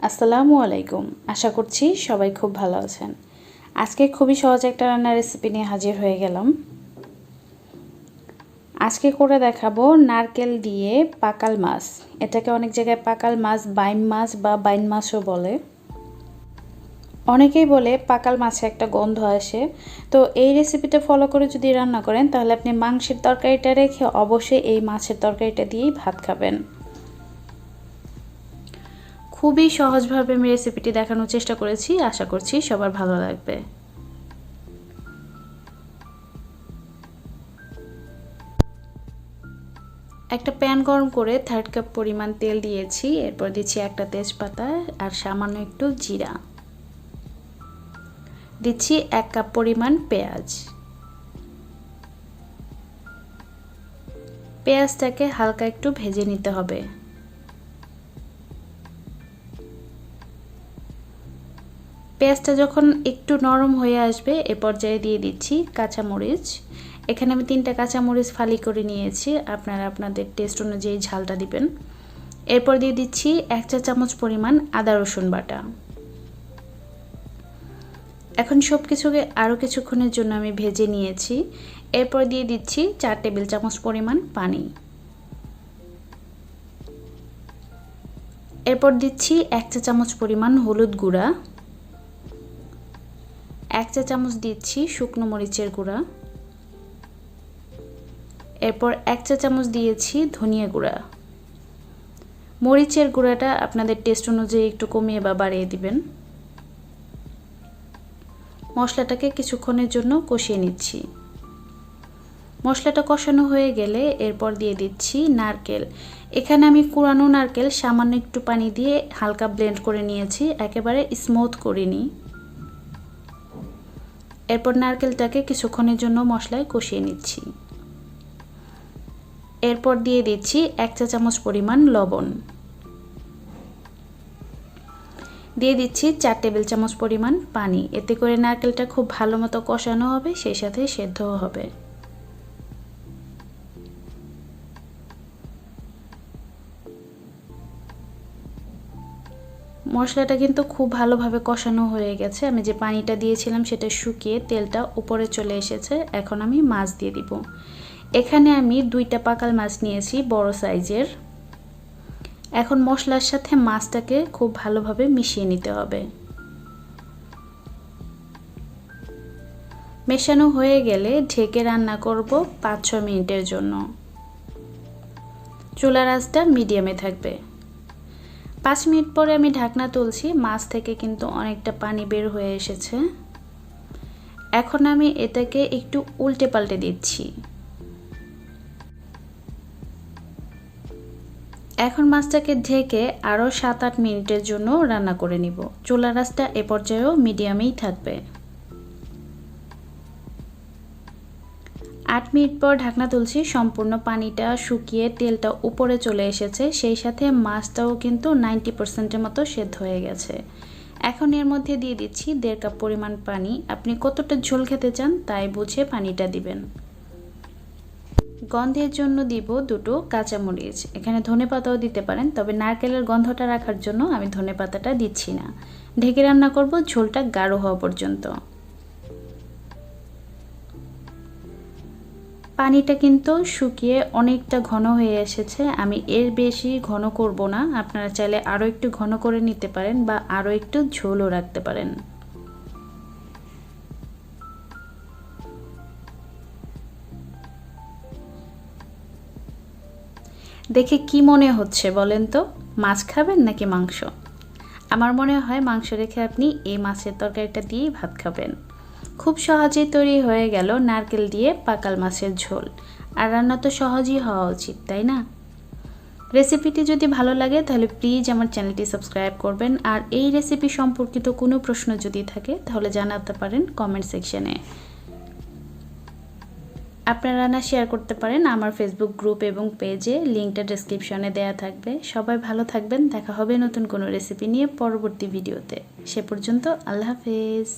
আসসালামু আলাইকুম। আশা করছি সবাই খুব ভালো আছেন। আজকে খুবই সহজ একটা রান্নার রেসিপি নিয়ে হাজির হয়ে গেলাম। আজকে করে দেখাবো নারকেল দিয়ে পাকাল মাছ। এটাকে অনেক জায়গায় পাকাল মাছ, বাইম মাছ বা বাইন মাছও বলে। অনেকেই বলে পাকাল মাছে একটা গন্ধ আসে। তো এই রেসিপিটা ফলো করে যদি রান্না করেন তাহলে আপনি মাংসের তরকারিটা রেখে অবশ্যই এই মাছের তরকারিটা দিয়েই ভাত খাবেন। খুবই সহজভাবে আমি রেসিপিটি দেখানোর চেষ্টা করেছি, আশা করছি সবার ভালো লাগবে। একটা প্যান গরম করে 1/3 কাপ পরিমাণ তেল দিয়েছি, এরপর দিচ্ছি একটা তেজপাতা আর সামান্য একটু জিরা, দিচ্ছি 1 কাপ পরিমাণ পেঁয়াজ। পেঁয়াজটাকে হালকা একটু ভেজে নিতে হবে। পেঁয়াজটা যখন একটু নরম হয়ে আসবে এ পর্যায়ে দিয়ে দিচ্ছি কাঁচামরিচ। এখানে আমি 3টা কাঁচামরিচ ফালি করে নিয়েছি, আপনারা আপনাদের টেস্ট অনুযায়ী ঝালটা দিবেন। এরপর দিয়ে দিচ্ছি 1 চা চামচ পরিমাণ আদা রসুন বাটা। এখন সব কিছুকে আরও কিছুক্ষণের জন্য আমি ভেজে নিয়েছি। এরপর দিয়ে দিচ্ছি 4 টেবিল চামচ পরিমাণ পানি। এরপর দিচ্ছি 1 চা চামচ পরিমাণ হলুদ গুঁড়া, 1 চা চামচ দিচ্ছি শুকনো মরিচের গুঁড়া, এরপর 1 চা চামচ দিয়েছি ধনিয়া গুঁড়া। মরিচের গুঁড়াটা আপনাদের টেস্ট অনুযায়ী একটু কমিয়ে বা বাড়িয়ে দিবেন। মশলাটাকে কিছুক্ষণের জন্য কষিয়ে নিচ্ছি। মশলাটা কষানো হয়ে গেলে এরপর দিয়ে দিচ্ছি নারকেল। এখানে আমি কুড়ানো নারকেল সামান্য একটু পানি দিয়ে হালকা ব্লেন্ড করে নিয়েছি, একেবারে স্মুথ করিনি। এরপর নারকেলটাকে কিছুক্ষণের জন্য মশলায় কষিয়ে নিচ্ছি। এরপর দিয়ে দিচ্ছি 1 চা চামচ পরিমাণ লবণ, দিয়ে দিচ্ছি 4 টেবিল চামচ পরিমাণ পানি। এতে করে নারকেলটা খুব ভালো মতো কষানো হবে, সেই সাথে সেদ্ধও হবে। মশলাটা কিন্তু খুব ভালোভাবে কষানো হয়ে গেছে। আমি যে পানিটা দিয়েছিলাম সেটা শুকিয়ে তেলটা উপরে চলে এসেছে। এখন আমি মাছ দিয়ে দিব। এখানে আমি 2টা পাকাল মাছ নিয়েছি, বড় সাইজের। এখন মশলার সাথে মাছটাকে খুব ভালোভাবে মিশিয়ে নিতে হবে। মেশানো হয়ে গেলে ঢেকে রান্না করব 5-6 মিনিটের জন্য। চুলার আঁচটা মিডিয়ামে থাকবে। 5 মিনিট পরে আমি ঢাকনা তুলছি, মাছ থেকে কিন্তু অনেকটা পানি বের হয়ে এসেছে। এখন আমি এটাকে একটু উল্টে পাল্টে দিচ্ছি। এখন মাছটাকে ঢেকে আরও 7-8 মিনিটের জন্য রান্না করে নিব। চুলার আঁচটা এ পর্যায়েও মিডিয়ামেই থাকবে। 8 মিনিট পর ঢাকনা তুলছি, সম্পূর্ণ পানিটা শুকিয়ে তেলটা উপরে চলে এসেছে, সেই সাথে মাছটাও কিন্তু 90%-এর মতো সেদ্ধ হয়ে গেছে। এখন এর মধ্যে দিয়ে দিচ্ছি 1.5 কাপ পরিমাণ পানি। আপনি কতটা ঝোল খেতে চান তাই বুঝে পানিটা দিবেন। গন্ধের জন্য দিব 2টো কাঁচামরিচ। এখানে ধনেপাতাও দিতে পারেন, তবে নারকেলের গন্ধটা রাখার জন্য আমি ধনেপাতাটা দিচ্ছি না। ঢেকে রান্না করব ঝোলটা গাঢ় হওয়া পর্যন্ত। পানিটা কিন্তু শুকিয়ে অনেকটা ঘন হয়ে এসেছে। আমি এর বেশি ঘন করব না, আপনারা চাইলে আরও একটু ঘন করে নিতে পারেন বা আরও একটু ঝোলও রাখতে পারেন। দেখে কি মনে হচ্ছে বলেন তো, মাছ খাবেন নাকি মাংস? আমার মনে হয় মাংস রেখে আপনি এই মাছের তরকারিটা দিয়েই ভাত খাবেন। খুব সহজেই তৈরি হয়ে গেল নারকেল দিয়ে পাকাল মাছের ঝোল। আর রান্না তো সহজই হওয়া উচিত, তাই না? রেসিপিটি যদি ভালো লাগে তাহলে প্লিজ আমার চ্যানেলটি সাবস্ক্রাইব করবেন। আর এই রেসিপি সম্পর্কিত কোনো প্রশ্ন যদি থাকে তাহলে জানাতে পারেন কমেন্ট সেকশনে। আপনারা রান্না শেয়ার করতে পারেন আমার ফেসবুক গ্রুপ এবং পেজে, লিঙ্কটা ডেসক্রিপশনে দেওয়া থাকবে। সবাই ভালো থাকবেন, দেখা হবে নতুন কোনো রেসিপি নিয়ে পরবর্তী ভিডিওতে। সে পর্যন্ত আল্লাহ হাফেজ।